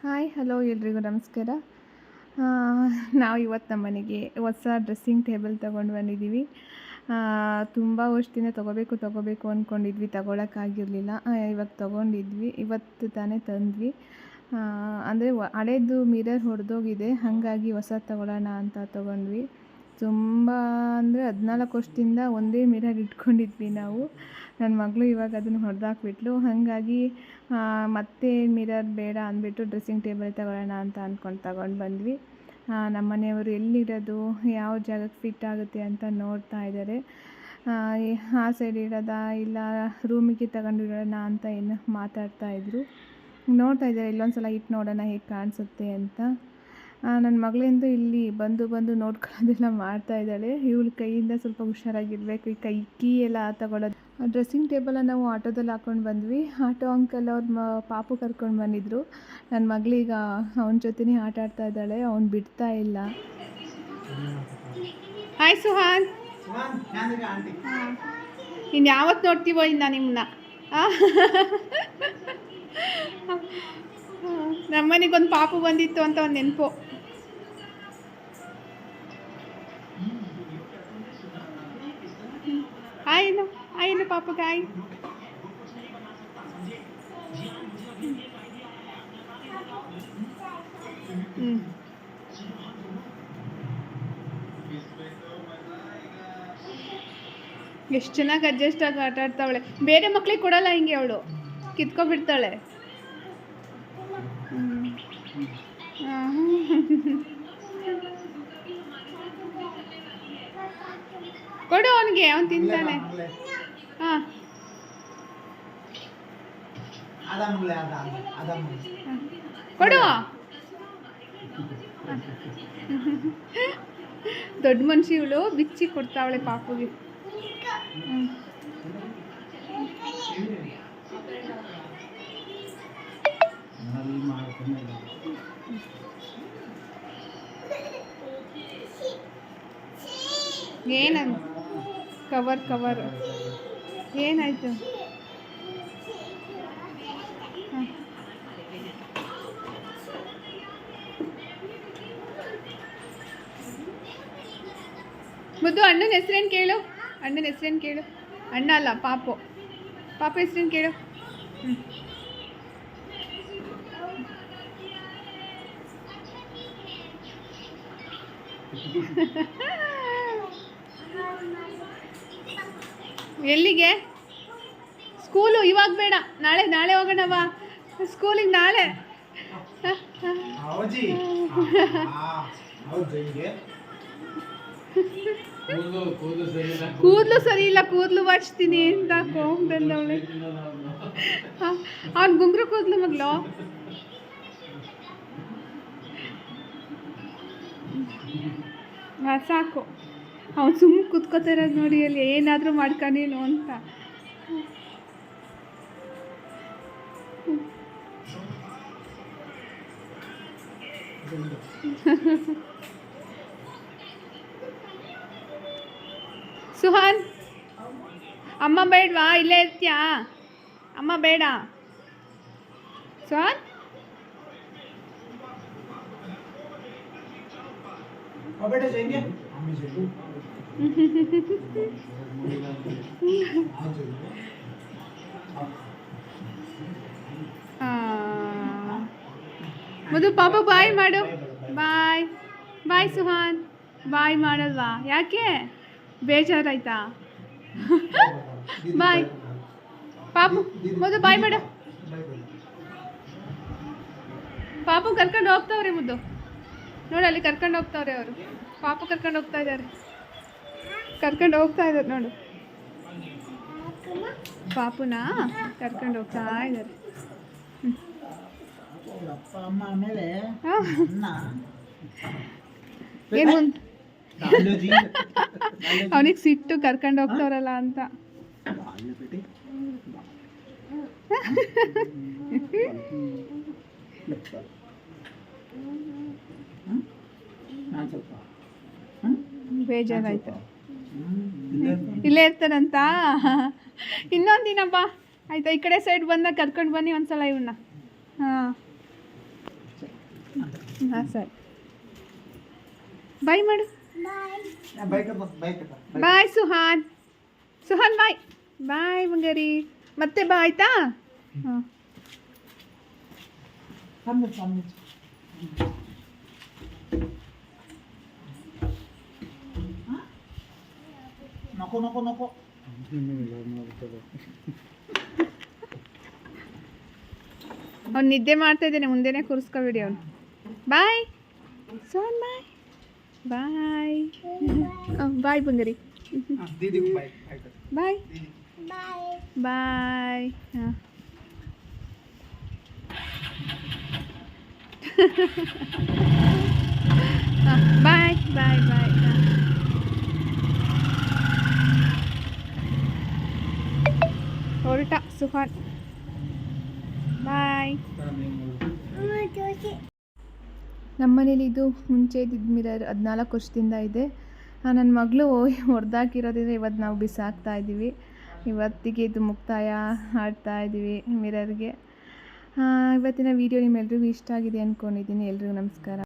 Hi hello ಎಲ್ರಿಗೂ ನಮಸ್ಕಾರ. ಆ, ನಾವು ಇವತ್ತು ನಮ್ಮ ಮನೆಗೆ ಹೊಸ ಡ್ರೆಸ್ಸಿಂಗ್ ಟೇಬಲ್ ತೊಗೊಂಡು ಬಂದಿದ್ದೀವಿ. ತುಂಬ ವರ್ಷದಿಂದ ತೊಗೋಬೇಕು ಅಂದ್ಕೊಂಡಿದ್ವಿ, ತೊಗೊಳಕ್ಕಾಗಿರಲಿಲ್ಲ. ಇವಾಗ ತೊಗೊಂಡಿದ್ವಿ, ಇವತ್ತು ತಾನೇ ತಂದ್ವಿ. ಅಂದರೆ ಹಳೇದು ಮಿರರ್ ಹೊಡೆದೋಗಿದೆ, ಹಾಗಾಗಿ ಹೊಸದು ತೊಗೊಳ್ಳೋಣ ಅಂತ ತೊಗೊಂಡ್ವಿ. ತುಂಬ ಅಂದರೆ 14 ವರ್ಷದಿಂದ ಒಂದೇ ಮಿರರ್ ಇಟ್ಕೊಂಡಿದ್ವಿ ನಾವು. ನನ್ನ ಮಗಳು ಇವಾಗ ಅದನ್ನು ಹೊಡೆದಾಕ್ಬಿಟ್ಲು. ಹಾಗಾಗಿ ಮತ್ತೆ ಮಿರರ್ ಬೇಡ ಅಂದ್ಬಿಟ್ಟು ಡ್ರೆಸ್ಸಿಂಗ್ ಟೇಬಲ್ ತಗೊಳ್ಳೋಣ ಅಂತ ಅಂದ್ಕೊಂಡು ತಗೊಂಡು ಬಂದ್ವಿ. ನಮ್ಮ ಮನೆಯವರು ಎಲ್ಲಿಡೋದು, ಯಾವ ಜಾಗಕ್ಕೆ ಫಿಟ್ ಆಗುತ್ತೆ ಅಂತ ನೋಡ್ತಾ ಇದ್ದಾರೆ. ಆ ಸೈಡ್ ಇಡೋದಾ ಇಲ್ಲ ರೂಮಿಗೆ ತಗೊಂಡಿಡೋಣ ಅಂತ ಏನು ಮಾತಾಡ್ತಾಯಿದ್ರು. ನೋಡ್ತಾ ಇದ್ದಾರೆ, ಇಲ್ಲೊಂದು ಸಲ ಇಟ್ಟು ನೋಡೋಣ ಹೇಗೆ ಕಾಣಿಸುತ್ತೆ ಅಂತ. ನನ್ನ ಮಗಳಿಂದು ಇಲ್ಲಿ ಬಂದು ನೋಡ್ಕೊಳ್ಳೋದೆಲ್ಲ ಮಾಡ್ತಾ ಇದ್ದಾಳೆ. ಇವಳ ಕೈಯಿಂದ ಸ್ವಲ್ಪ ಹುಷಾರಾಗಿರಬೇಕು. ಈ ಕೀ ಎಲ್ಲ ತಗೊಳ್ಳೋದು. ಡ್ರೆಸ್ಸಿಂಗ್ ಟೇಬಲನ್ನು ನಾವು ಆಟೋದಲ್ಲಿ ಹಾಕ್ಕೊಂಡು ಬಂದ್ವಿ. ಆಟೋ ಅಂಕಲ್ ಅವ್ರ ಪಾಪು ಕರ್ಕೊಂಡು ಬಂದಿದ್ದರು. ನನ್ನ ಮಗಳೀಗ ಅವನ ಜೊತೆನೇ ಆಟ ಆಡ್ತಾ ಇದ್ದಾಳೆ, ಅವ್ನು ಬಿಡ್ತಾ ಇಲ್ಲ. ಹಾಯ್ ಸುಹಾನ್, ಇನ್ನು ಯಾವತ್ತು ನೋಡ್ತೀವೋ ಇನ್ನು ನಿಮ್ಮನ್ನ. ನಮ್ಮನೆಗೊಂದು ಪಾಪು ಬಂದಿತ್ತು ಅಂತ ಒಂದು ನೆನಪು. ಆಯ್ನು ಪಾಪುಗೆ ಆಯ್. ಎಷ್ಟು ಚೆನ್ನಾಗಿ ಅಡ್ಜಸ್ಟ್ ಆಗಿ ಆಟ ಆಡ್ತಾವಳೆ. ಬೇರೆ ಮಕ್ಳಿಗೆ ಕೊಡಲ್ಲ ಹಿಂಗೆ, ಅವಳು ಕಿತ್ಕೊಬಿಡ್ತಾಳೆ. ಕೊಡು ಅವನಿಗೆ, ಅವನು ತಿಂತಾನೆ. ಹಾಂ ಕೊಡು. ದೊಡ್ಡ ಮನುಷ್ಯ ಇವಳು, ಬಿಚ್ಚಿ ಕೊಡ್ತಾವಳೆ ಪಾಪುಗೆ. ಏನಂತ ಕವರ್ ಏನಾಯ್ತು? ಮುದ್ದು, ಅಣ್ಣನ ಹೆಸ್ರೇನು ಕೇಳು. ಅಣ್ಣ ಅಲ್ಲ, ಪಾಪು ಹೆಸ್ರೇನು ಕೇಳು. ಎಲ್ಲಿಗೆ? ಸ್ಕೂಲು ಇವಾಗ ಬೇಡ, ನಾಳೆ ಹೋಗೋಣವಾ ಸ್ಕೂಲಿಗೆ. ನಾಳೆ ಕೂದಲು ಸರಿ ಇಲ್ಲ, ಕೂದಲು ಬಾಚ್ತೀನಿ ಅಂತ ಕೋಪದಲ್ಲವಳೆ. ಅವ್ನು ಗುಂಗ್ರು ಕೂದಲು ಮಗಳು. ಸಾಕು, ಅವ್ನು ಸುಮ್ಮನೆ ಕೂತ್ಕೋತಿರೋದು ನೋಡಿ, ಅಲ್ಲಿ ಏನಾದರೂ ಮಾಡ್ಕೊಂಡೇನು ಅಂತ. ಸುಹಾನ್, ಅಮ್ಮ ಬೇಡವಾ? ಇಲ್ಲೇ ಇರ್ತೀಯಾ? ಅಮ್ಮ ಬೇಡ. ಸುಹಾನ್, ಮಧು ಪಾಪ ಬಾಯ್ ಮಾಡು. ಬಾಯ್ ಸುಹಾನ್, ಬಾಯ್ ಮಾಡಲ್ವಾ? ಯಾಕೆ ಬೇಜಾರಾಯ್ತಾ? ಬಾಯ್ ಪಾಪು. ಮುದ್ದು ಬಾಯ್ ಮಾಡು. ಪಾಪು ಕರ್ಕೊಂಡು ಹೋಗ್ತಾವ್ರೆ ಮುದ್ದು, ನೋಡು ಅಲ್ಲಿ ಕರ್ಕೊಂಡು ಹೋಗ್ತಾವ್ರೆ ಅವರು. ಪಾಪು ಕರ್ಕೊಂಡು ಹೋಗ್ತಾ ಇದ್ದಾರೆ ನೋಡು. ಪಾಪುನ ಕರ್ಕೊಂಡು ಹೋಗ್ತಾ ಇದ್ದಾರೆ. ಏನು ಅವನಿಗೆ ಸಿಟ್ಟು, ಕರ್ಕೊಂಡು ಹೋಗ್ತಾವ್ರಲ್ಲ ಅಂತ. ಬೇಜಾರಾಯ್ತು. ಇಲ್ಲೇ ಇರ್ತಾರಂತ. ಇನ್ನೊಂದು ದಿನ ಬಾ ಆಯ್ತಾ, ಈ ಕಡೆ ಸೈಡ್ ಬಂದಾಗ ಕರ್ಕೊಂಡು ಬನ್ನಿ ಒಂದ್ಸಲ ಇವನ್ನ. ಹಾಂ ಹಾಂ ಸರಿ ಬಾಯ್ ಮಾಡು. ಬಾಯ್ ಸುಹಾನ್. ಸುಹಾನ್ ಬಾಯ್. ಬಾಯ್ ಬಂಗಾರಿ. ಮತ್ತೆ ಬಾ ಆಯ್ತಾ. ಹಾಂ नको नको नको. ಅವ್ನು ನಿದ್ದೆ ಮಾಡ್ತಾ ಇದ್ದೇನೆ, ಮುಂದೆನೇ ಕೂರಿಸ್ಕೊಬೇಡಿ ಅವನು. ಬಾಯ್ ಸೋನ್. ಬಾಯ್ ಬಾಯ್. ಬಾಯ್ ಬಂಗಾರಿ. दीदी को बाय ಬಾಯ್ बाय. ಬಾಯ್. ಹಾಂ ಬಾಯ್ ಬಾಯ್ ಬಾಯ್. ಹಾಂ ಹೊರಟ ಸುಹಾನ್. ಬಾಯ್. ನಮ್ಮನೇಲಿ ಇದು ಮುಂಚೆ ಇದ್ದಿದ್ದು ಮಿರರ್ 14 ವರ್ಷದಿಂದ ಇದೆ. ನನ್ನ ಮಗಳು ಹೊಡೆದಾಕಿರೋದ್ರಿಂದ ಇವತ್ತು ನಾವು ಬಿಸಾಕ್ತಾ ಇದ್ದೀವಿ. ಇವತ್ತಿಗೆ ಇದು ಮುಕ್ತಾಯ ಆಡ್ತಾ ಇದ್ದೀವಿ ಮಿರರ್ಗೆ. ಇವತ್ತಿನ ವೀಡಿಯೋ ನಿಮ್ಮೆಲ್ರಿಗೂ ಇಷ್ಟ ಆಗಿದೆ ಅಂದ್ಕೊಂಡಿದ್ದೀನಿ. ಎಲ್ರಿಗೂ ನಮಸ್ಕಾರ.